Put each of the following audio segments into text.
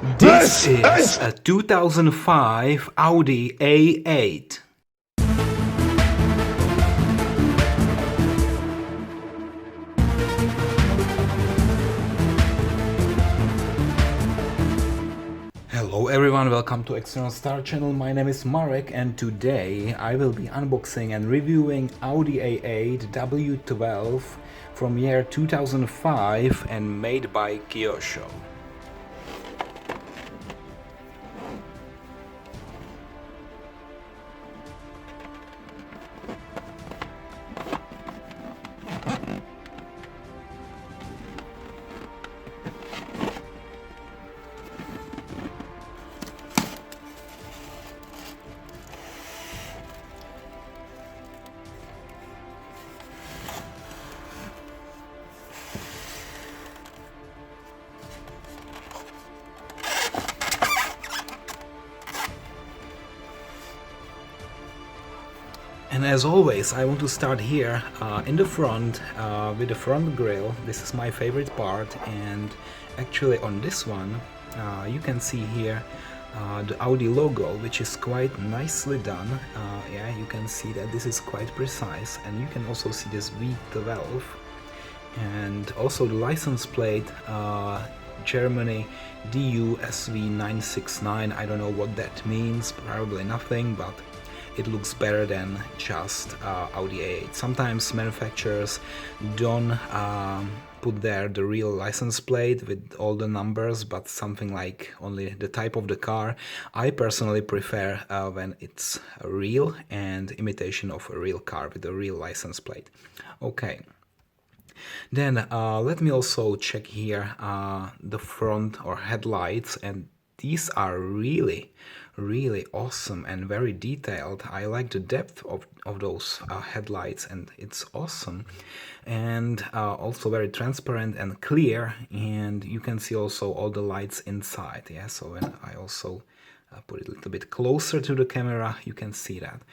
This is a 2005 Audi A8. Hello everyone, welcome to External Star Channel. My name is Marek and today I will be unboxing and reviewing Audi A8 W12 from year 2005 and made by Kyosho. And as always, I want to start here in the front with the front grille. This is my favorite part, and actually on this one you can see here the Audi logo, which is quite nicely done. Yeah, you can see that this is quite precise, and you can also see this V12 and also the license plate Germany DUSV969. I don't know what that means, probably nothing, but it looks better than just Audi A8. Sometimes manufacturers don't put there the real license plate with all the numbers, but something like only the type of the car. I personally prefer when it's real and imitation of a real car with a real license plate. Okay. Then let me also check here the front or headlights, and these are really awesome and very detailed. I like the depth of those headlights, and it's awesome, and also very transparent and clear, and you can see also all the lights inside. Yeah, so when I also put it a little bit closer to the camera, you can see that.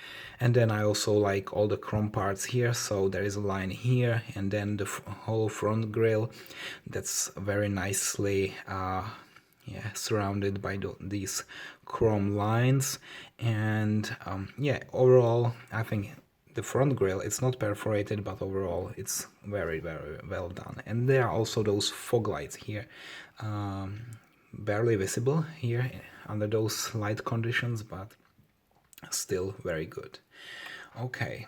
And then I also like all the chrome parts here, so there is a line here, and then the whole front grille that's very nicely yeah, surrounded by these chrome lines. And yeah, overall I think the front grille, it's not perforated, but overall it's very well done. And there are also those fog lights here, barely visible here under those light conditions, but still very good. Okay.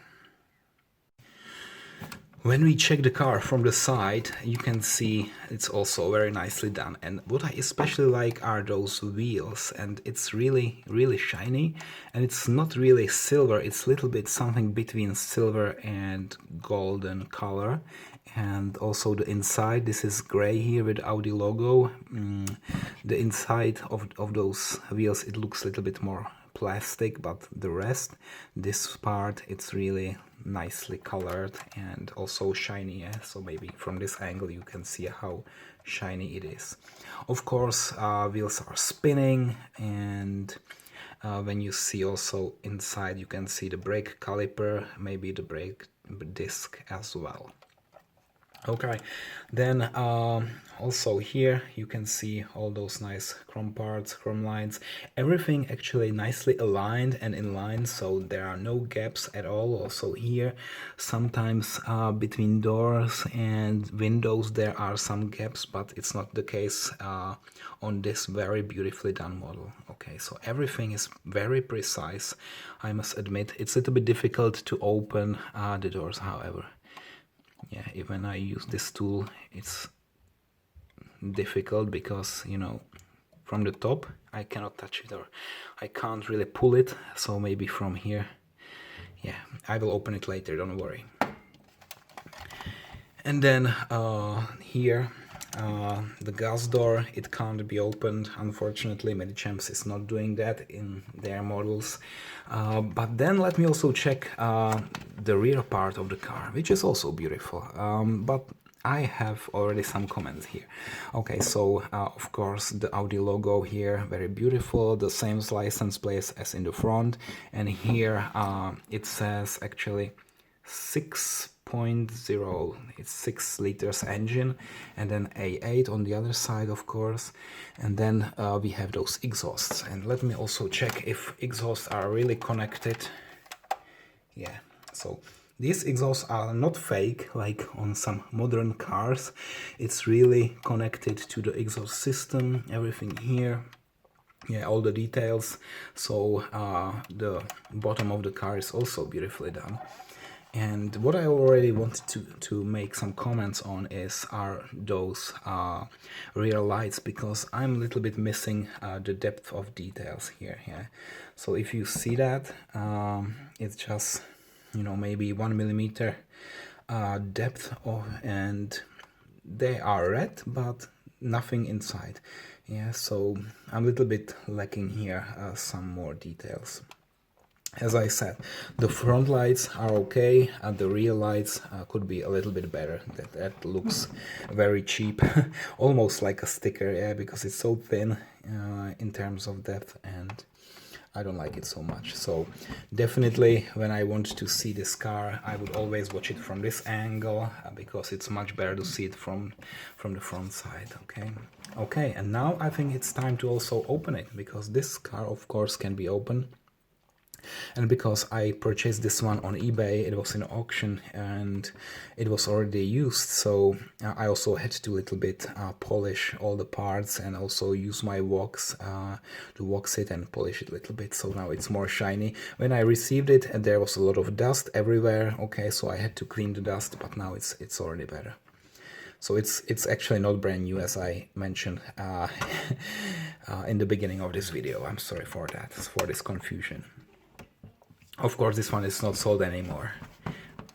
When we check the car from the side, you can see it's also very nicely done. And what I especially like are those wheels, and it's really shiny, and it's not really silver, it's a little bit something between silver and golden color. And also the inside, this is gray here with Audi logo. The inside of those wheels, it looks a little bit more plastic, but the rest, this part, it's really nicely colored and also shiny. Yeah? So maybe from this angle you can see how shiny it is. Of course, wheels are spinning, and when you see also inside, you can see the brake caliper, maybe the brake disc as well. Okay, then also here you can see all those nice chrome parts, chrome lines, everything actually nicely aligned and in line, so there are no gaps at all. Also here, sometimes between doors and windows there are some gaps, but it's not the case on this very beautifully done model. Okay, so everything is very precise. I must admit, it's a little bit difficult to open the doors, however. Yeah, even I use this tool, it's difficult because, you know, from the top I cannot touch it, or I can't really pull it, so maybe from here. Yeah, I will open it later, don't worry. And then here the gas door, it can't be opened, unfortunately. Medichamps is not doing that in their models. But then let me also check the rear part of the car, which is also beautiful, but I have already some comments here. Okay, so of course the Audi logo here, very beautiful, the same license plate as in the front, and here it says actually 6.0, it's 6 liters engine, and then A8 on the other side, of course, and then we have those exhausts. And let me also check if exhausts are really connected. Yeah, so these exhausts are not fake like on some modern cars. It's really connected to the exhaust system, everything here. Yeah, all the details. So the bottom of the car is also beautifully done. And what I already wanted to make some comments on are those rear lights, because I'm a little bit missing the depth of details here. Yeah. So if you see that, it's just, you know, maybe 1 millimeter depth of, and they are red, but nothing inside. Yeah, so I'm a little bit lacking here some more details. As I said, the front lights are okay, and the rear lights could be a little bit better. That looks very cheap, almost like a sticker, yeah, because it's so thin in terms of depth, and I don't like it so much. So definitely when I want to see this car, I would always watch it from this angle, because it's much better to see it from the front side. Okay, and now I think it's time to also open it, because this car of course can be opened. And because I purchased this one on eBay, it was in auction and it was already used, so I also had to a little bit polish all the parts and also use my wax to wax it and polish it a little bit, so now it's more shiny. When I received it, there was a lot of dust everywhere, okay, so I had to clean the dust, but now it's already better. So it's actually not brand new, as I mentioned in the beginning of this video. I'm sorry for that, for this confusion. Of course, this one is not sold anymore.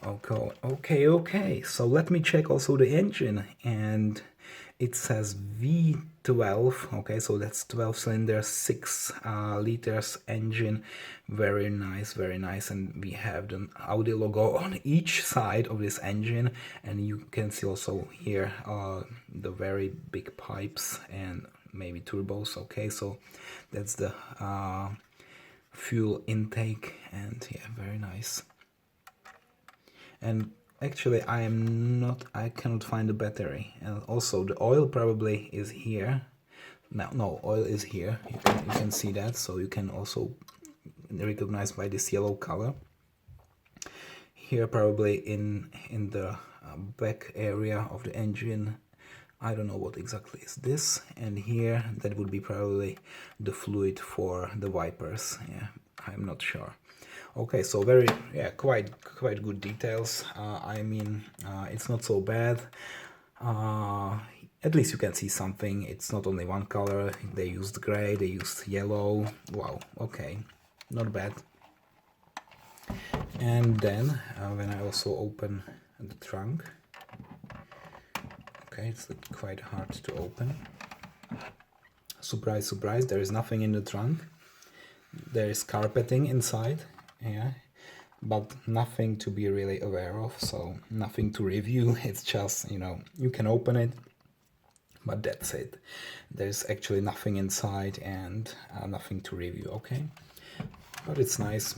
Okay. So let me check also the engine, and it says V12. Okay, so that's 12 cylinder, 6 liters engine. Very nice, very nice. And we have the Audi logo on each side of this engine, and you can see also here the very big pipes and maybe turbos. Okay, so that's the fuel intake, and yeah, very nice. And actually I cannot find the battery, and also the oil probably is here. No, oil is here. You can see that, so you can also recognize by this yellow color. Here probably in the back area of the engine, I don't know what exactly is this, and here that would be probably the fluid for the wipers. Yeah, I'm not sure. Okay, so very, yeah, quite good details. I mean, it's not so bad. At least you can see something. It's not only one color. They used gray, they used yellow. Wow, okay, not bad. And then when I also open the trunk, okay, it's quite hard to open. Surprise, surprise, there is nothing in the trunk. There is carpeting inside, yeah, but nothing to be really aware of, so nothing to review. It's just, you know, you can open it, but that's it. There's actually nothing inside and nothing to review, okay? But it's nice.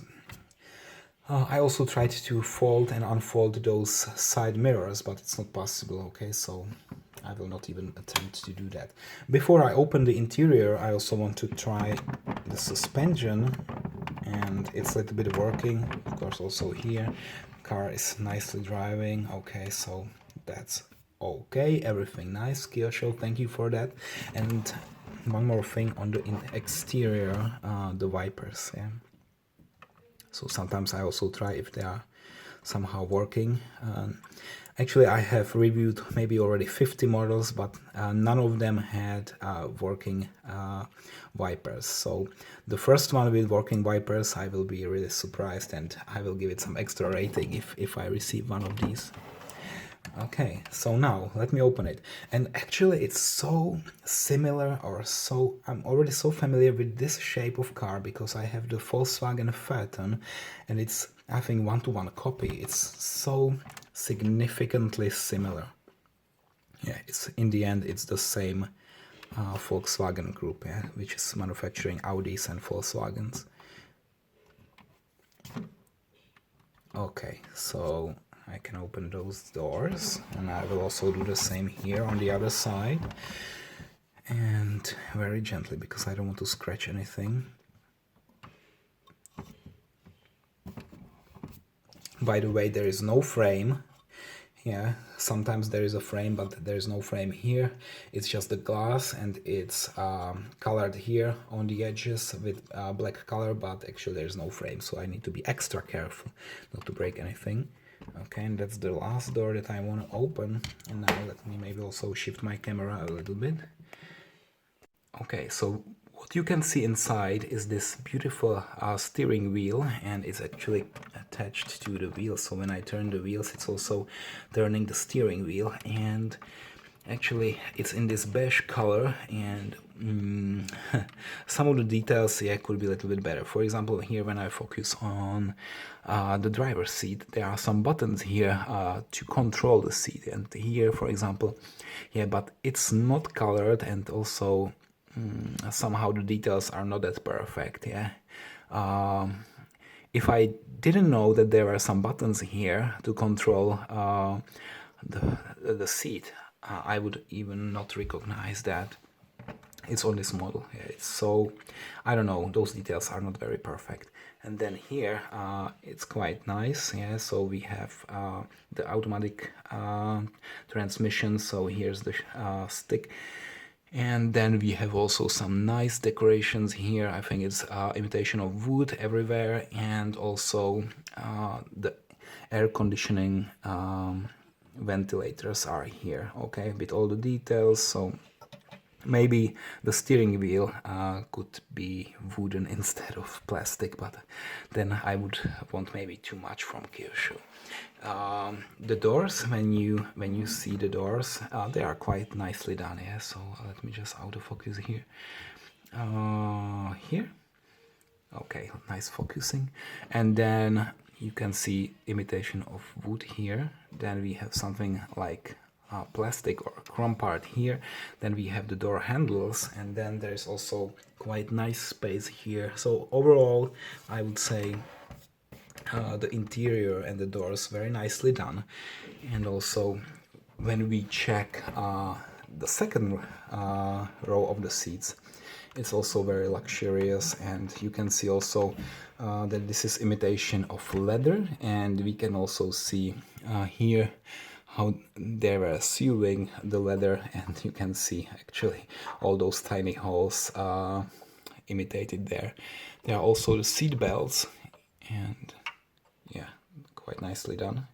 I also tried to fold and unfold those side mirrors, but it's not possible, okay, so I will not even attempt to do that. Before I open the interior, I also want to try the suspension, and it's a little bit working. Of course, also here, car is nicely driving, okay, so that's okay, everything nice. Kyosho, thank you for that. And one more thing on the exterior, the wipers, yeah. So sometimes I also try if they are somehow working. Actually, I have reviewed maybe already 50 models, but none of them had working wipers. So the first one with working wipers, I will be really surprised, and I will give it some extra rating if I receive one of these. Okay, so now let me open it. And actually it's so similar, or so, I'm already so familiar with this shape of car because I have the Volkswagen Phaeton, and it's, I think, one-to-one copy. It's so significantly similar. Yeah, it's in the end it's the same Volkswagen group, yeah, which is manufacturing Audis and Volkswagens. Okay, so I can open those doors, and I will also do the same here on the other side. And very gently, because I don't want to scratch anything. By the way, there is no frame. Yeah, sometimes there is a frame, but there is no frame here. It's just the glass, and it's colored here on the edges with black color, but actually there's no frame, so I need to be extra careful not to break anything. Okay, and that's the last door that I want to open. And now let me maybe also shift my camera a little bit. Okay, so what you can see inside is this beautiful steering wheel, and it's actually attached to the wheel. So when I turn the wheels, it's also turning the steering wheel, and actually it's in this beige color, and some of the details, yeah, could be a little bit better. For example, here when I focus on the driver's seat, there are some buttons here to control the seat, and here, for example, yeah, but it's not colored, and also somehow the details are not that perfect. Yeah, if I didn't know that there are some buttons here to control the seat, I would even not recognize that it's on this model. Yeah, it's so, I don't know, those details are not very perfect. And then here it's quite nice. Yeah, so we have the automatic transmission. So here's the stick. And then we have also some nice decorations here. I think it's imitation of wood everywhere, and also the air conditioning ventilators are here, okay, with all the details. So maybe the steering wheel could be wooden instead of plastic, but then I would want maybe too much from Kyosho. The doors, when you see the doors, they are quite nicely done. Yeah, so let me just autofocus here. Here, okay, nice focusing. And then you can see imitation of wood here. Then we have something like plastic or chrome part here. Then we have the door handles, and then there's also quite nice space here. So overall, I would say the interior and the doors very nicely done. And also when we check the second row of the seats, it's also very luxurious, and you can see also that this is imitation of leather, and we can also see here how they were sewing the leather, and you can see actually all those tiny holes imitated there. There are also the seat belts, and yeah, quite nicely done.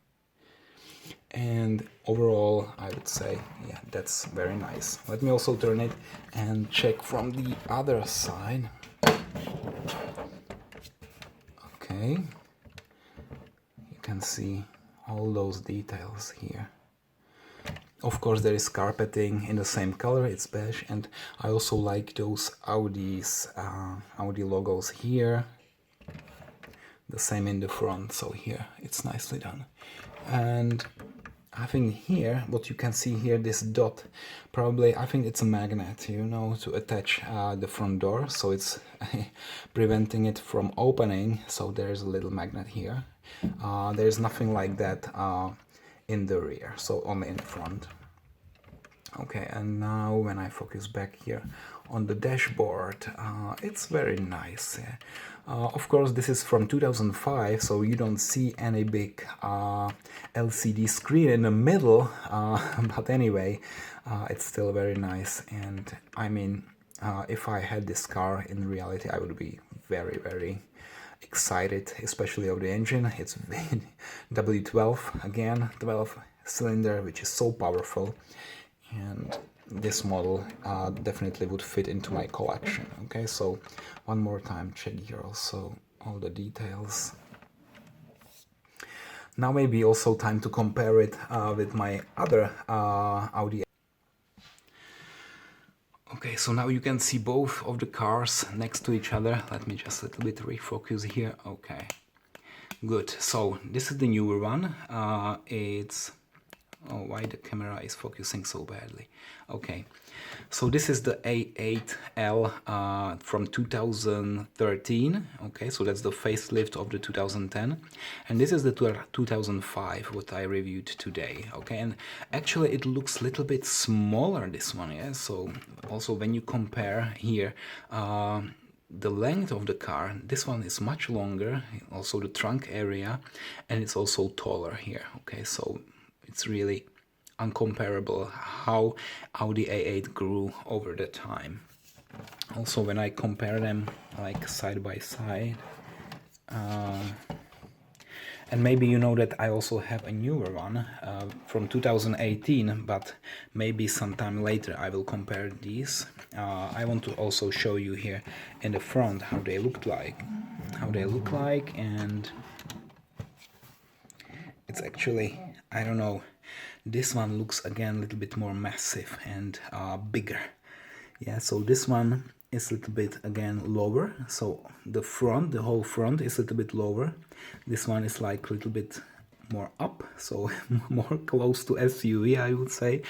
And overall, I would say, yeah, that's very nice. Let me also turn it and check from the other side. Okay, you can see all those details here. Of course, there is carpeting in the same color, it's beige, and I also like those Audi logos here. The same in the front, so here it's nicely done. And I think here, what you can see here, this dot, probably, I think it's a magnet, you know, to attach the front door, so it's preventing it from opening, so there's a little magnet here. There's nothing like that in the rear, so only in front. Okay, and now when I focus back here on the dashboard, it's very nice. Yeah. Of course, this is from 2005, so you don't see any big LCD screen in the middle, but anyway, it's still very nice. And I mean, if I had this car in reality, I would be very, very excited, especially of the engine. It's W12 again, 12 cylinder, which is so powerful, and this model definitely would fit into my collection. Okay, so one more time, check here also all the details. Now maybe also time to compare it with my other Audi. Okay, so now you can see both of the cars next to each other. Let me just a little bit refocus here. Okay, good. So this is the newer one. It's Oh, why the camera is focusing so badly? Okay, so this is the A8L from 2013. Okay, so that's the facelift of the 2010, and this is the 2005 what I reviewed today. Okay, and actually it looks a little bit smaller, this one. Yeah, so also when you compare here the length of the car, this one is much longer, also the trunk area, and it's also taller here. Okay, so it's really uncomparable how Audi A8 grew over the time. Also, when I compare them like side by side, and maybe you know that I also have a newer one from 2018, but maybe sometime later I will compare these. I want to also show you here in the front how they look like, and it's actually, I don't know, this one looks again a little bit more massive and bigger. Yeah, so this one is a little bit again lower, so the whole front is a little bit lower. This one is like a little bit more up, so more close to SUV, I would say.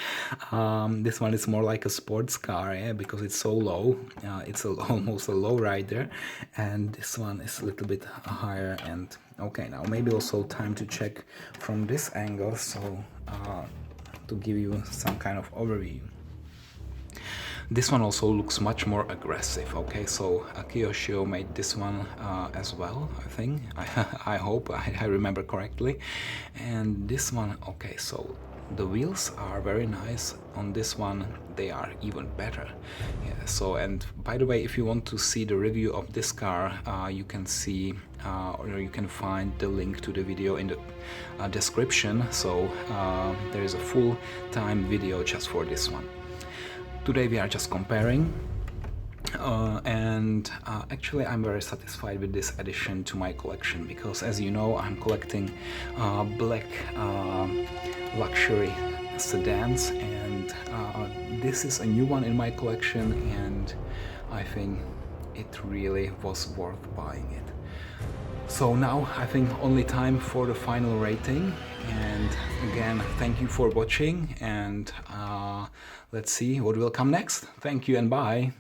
This one is more like a sports car, yeah, because it's so low. It's almost a low rider, and this one is a little bit higher. And okay, now maybe also time to check from this angle, so to give you some kind of overview. This one also looks much more aggressive. Okay, so Kyosho made this one as well, I think. I hope I remember correctly. And this one, okay, so the wheels are very nice. On this one, they are even better. Yeah, so, and by the way, if you want to see the review of this car, you can see or you can find the link to the video in the description. So there is a full-time video just for this one. Today we are just comparing, and actually I'm very satisfied with this addition to my collection, because as you know, I'm collecting black luxury sedans, and this is a new one in my collection, and I think it really was worth buying it. So now I think only time for the final rating, and again thank you for watching, and let's see what will come next. Thank you and bye.